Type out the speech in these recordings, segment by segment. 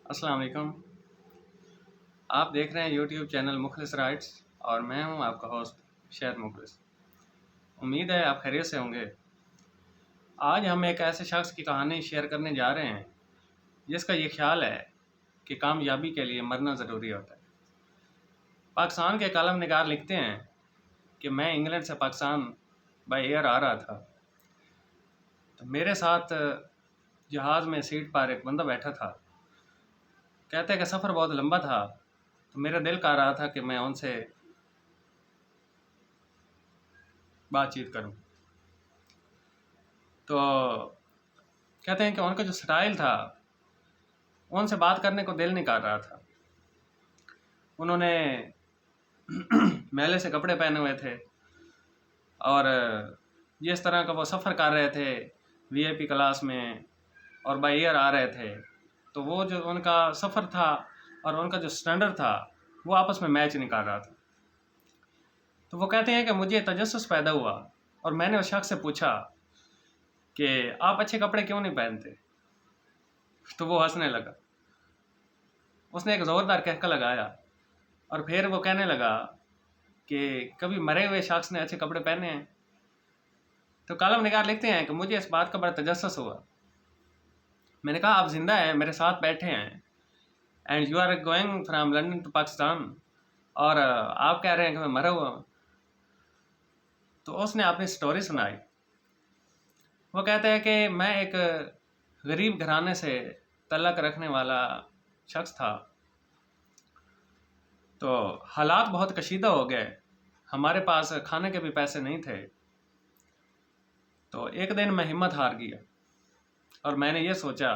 अस्सलाम वालेकुम। आप देख रहे हैं यूट्यूब चैनल मुखलिस राइट्स और मैं हूं आपका होस्ट शहद मुखलिस। उम्मीद है आप खैरियत से होंगे। आज हम एक ऐसे शख्स की कहानी शेयर करने जा रहे हैं जिसका ये ख्याल है कि कामयाबी के लिए मरना ज़रूरी होता है। पाकिस्तान के कॉलम निगार लिखते हैं कि मैं इंग्लैंड से पाकिस्तान बाय एयर आ रहा था, तो मेरे साथ जहाज़ में सीट पर एक बंदा बैठा था। कहते हैं कि सफ़र बहुत लंबा था, तो मेरा दिल कर रहा था कि मैं उनसे बातचीत करूं। तो कहते हैं कि उनका जो स्टाइल था, उनसे बात करने को दिल नहीं कर रहा था। उन्होंने मैले से कपड़े पहने हुए थे और जिस तरह का वो सफ़र कर रहे थे वीआईपी क्लास में और बाय एयर आ रहे थे, तो वो जो उनका सफ़र था और उनका जो स्टैंडर्ड था वो आपस में मैच नहीं कर रहा था। तो वो कहते हैं कि मुझे तजस्सुस पैदा हुआ और मैंने उस शख्स से पूछा कि आप अच्छे कपड़े क्यों नहीं पहनते। तो वो हंसने लगा। उसने एक ज़ोरदार कहका लगाया और फिर वो कहने लगा कि कभी मरे हुए शख्स ने अच्छे कपड़े पहने हैं। तो कॉलम निगार लिखते हैं कि मुझे इस बात का बड़ा तजस्सुस हुआ। मैंने कहा, आप जिंदा हैं, मेरे साथ बैठे हैं, and you are going from London to Pakistan, और आप कह रहे हैं कि मैं मरा हुआ हूँ। तो उसने अपनी स्टोरी सुनाई। वो कहते हैं कि मैं एक गरीब घराने से तल्लक रखने वाला शख्स था। तो हालात बहुत कशीदा हो गए, हमारे पास खाने के भी पैसे नहीं थे। तो एक दिन मैं हिम्मत हार गया और मैंने ये सोचा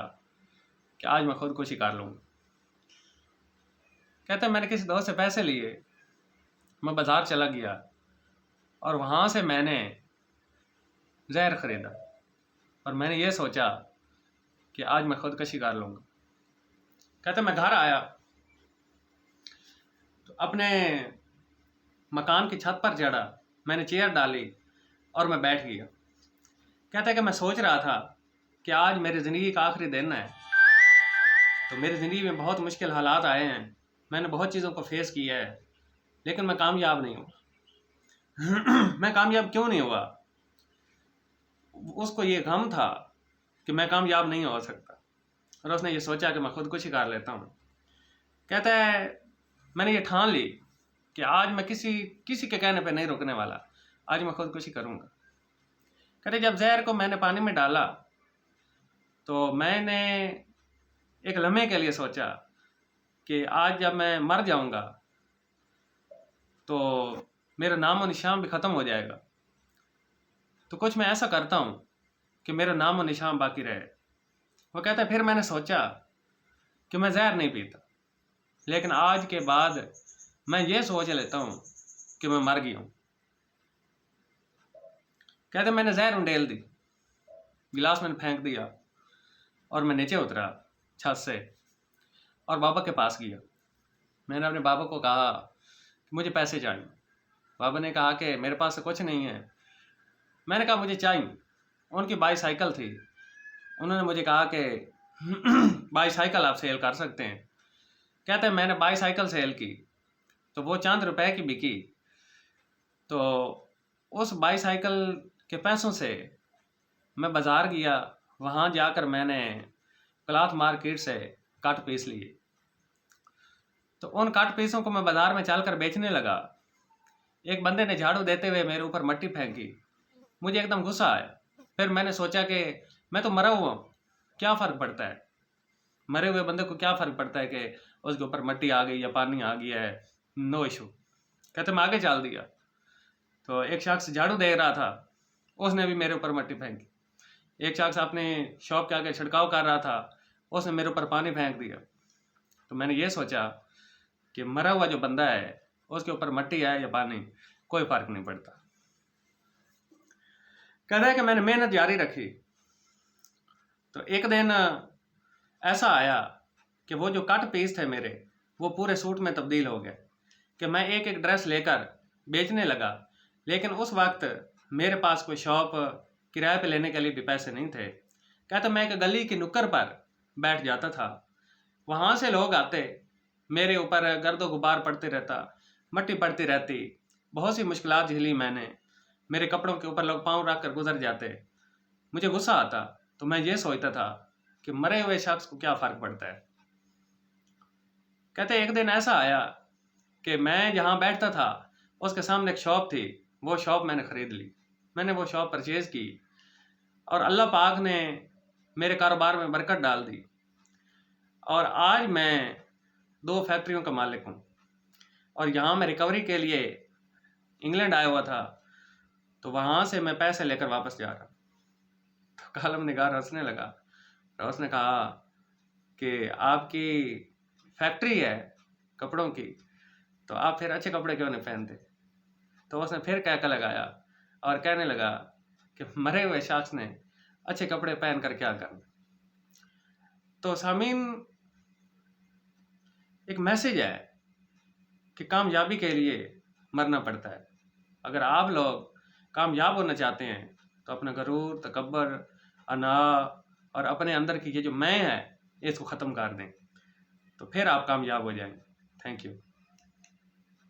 कि आज मैं खुदकुशी कर लूँगा। कहते हैं मैंने किसी दोस्त से पैसे लिए, मैं बाज़ार चला गया और वहाँ से मैंने जहर ख़रीदा और मैंने ये सोचा कि आज मैं खुदकुशी कर लूँगा। कहते मैं घर आया तो अपने मकान की छत पर चढ़ा, मैंने चेयर डाली और मैं बैठ गया। कहते हैं कि मैं सोच रहा था कि आज मेरी ज़िंदगी का आखिरी दिन है। तो मेरी ज़िंदगी में बहुत मुश्किल हालात आए हैं, मैंने बहुत चीज़ों को फेस किया है, लेकिन मैं कामयाब नहीं हुआ। मैं कामयाब क्यों नहीं हुआ? उसको ये गम था कि मैं कामयाब नहीं हो सकता और उसने ये सोचा कि मैं खुदकुशी कर लेता हूँ। कहता है मैंने ये ठान ली कि आज मैं किसी के कहने पे नहीं रुकने वाला, आज मैं खुदकुशी करूँगा। कहते जब जहर को मैंने पानी में डाला तो मैंने एक लम्हे के लिए सोचा कि आज जब मैं मर जाऊँगा तो मेरा नामो निशान भी ख़त्म हो जाएगा, तो कुछ मैं ऐसा करता हूँ कि मेरा नामो निशान बाकी रहे। वो कहता है फिर मैंने सोचा कि मैं जहर नहीं पीता, लेकिन आज के बाद मैं ये सोच लेता हूँ कि मैं मर गया हूँ। कहते मैंने जहर उंडेल दी, गिलास मैंने फेंक दिया और मैं नीचे उतरा छत से और बाबा के पास गया। मैंने अपने बाबा को कहा कि मुझे पैसे चाहिए। बाबा ने कहा कि मेरे पास कुछ नहीं है। मैंने कहा मुझे चाहिए। उनकी बाईसाइकिल थी, उन्होंने मुझे कहा कि बाईसाइकिल आप सेल कर सकते हैं। कहते हैं मैंने बाईसाइकिल सेल की तो वो चंद रुपए की बिकी। तो उस बाईसाइकिल के पैसों से मैं बाज़ार गया, वहाँ जाकर मैंने क्लॉथ मार्केट से कट पीस लिए। तो उन कट पीसों को मैं बाज़ार में चल कर बेचने लगा। एक बंदे ने झाड़ू देते हुए मेरे ऊपर मट्टी फेंकी, मुझे एकदम गुस्सा आया। फिर मैंने सोचा कि मैं तो मरा हुआ हूँ, क्या फ़र्क पड़ता है, मरे हुए बंदे को क्या फ़र्क पड़ता है कि उसके ऊपर मट्टी आ गई या पानी आ गया है, नो इशू। कहते मैं आगे चल दिया तो एक शख्स झाड़ू दे रहा था, उसने भी मेरे ऊपर मट्टी फेंकी। एक शख्स अपने शॉप के आगे छिड़काव कर रहा था, उसने मेरे ऊपर पानी फेंक दिया। तो मैंने ये सोचा कि मरा हुआ जो बंदा है उसके ऊपर मट्टी आए या पानी, कोई फ़र्क नहीं पड़ता। कहता है कि मैंने मेहनत जारी रखी। तो एक दिन ऐसा आया कि वो जो कट पीस थे मेरे, वो पूरे सूट में तब्दील हो गए कि मैं एक एक ड्रेस लेकर बेचने लगा। लेकिन उस वक्त मेरे पास कोई शॉप किराए पे लेने के लिए भी पैसे नहीं थे। कहता मैं एक गली की नुक्कड़ पर बैठ जाता था, वहाँ से लोग आते, मेरे ऊपर गर्दो गुबार पड़ते रहता, मट्टी पड़ती रहती, बहुत सी मुश्किलात झेली मैंने, मेरे कपड़ों के ऊपर लोग पाँव रख कर गुजर जाते। मुझे गुस्सा आता तो मैं ये सोचता था कि मरे हुए शख्स को क्या फ़र्क पड़ता है। कहते एक दिन ऐसा आया कि मैं जहाँ बैठता था उसके सामने एक शॉप थी, वो शॉप मैंने ख़रीद ली, मैंने वो शॉप परचेज़ की और अल्लाह पाक ने मेरे कारोबार में बरकत डाल दी और आज मैं 2 फैक्ट्रियों का मालिक हूँ। और यहाँ मैं रिकवरी के लिए इंग्लैंड आया हुआ था, तो वहाँ से मैं पैसे लेकर वापस जा रहा। तो कालम निगार हंसने लगा और उसने कहा कि आपकी फैक्ट्री है कपड़ों की, तो आप फिर अच्छे कपड़े क्यों नहीं पहनते। तो उसने फिर कहका लगाया और कहने लगा कि मरे हुए शख्स ने अच्छे कपड़े पहन कर क्या करना। तो सामीन, एक मैसेज है कि कामयाबी के लिए मरना पड़ता है। अगर आप लोग कामयाब होना चाहते हैं तो अपना गरूर, तकब्बर, अना और अपने अंदर की ये जो मैं है इसको ख़त्म कर दें, तो फिर आप कामयाब हो जाएंगे। Thank you.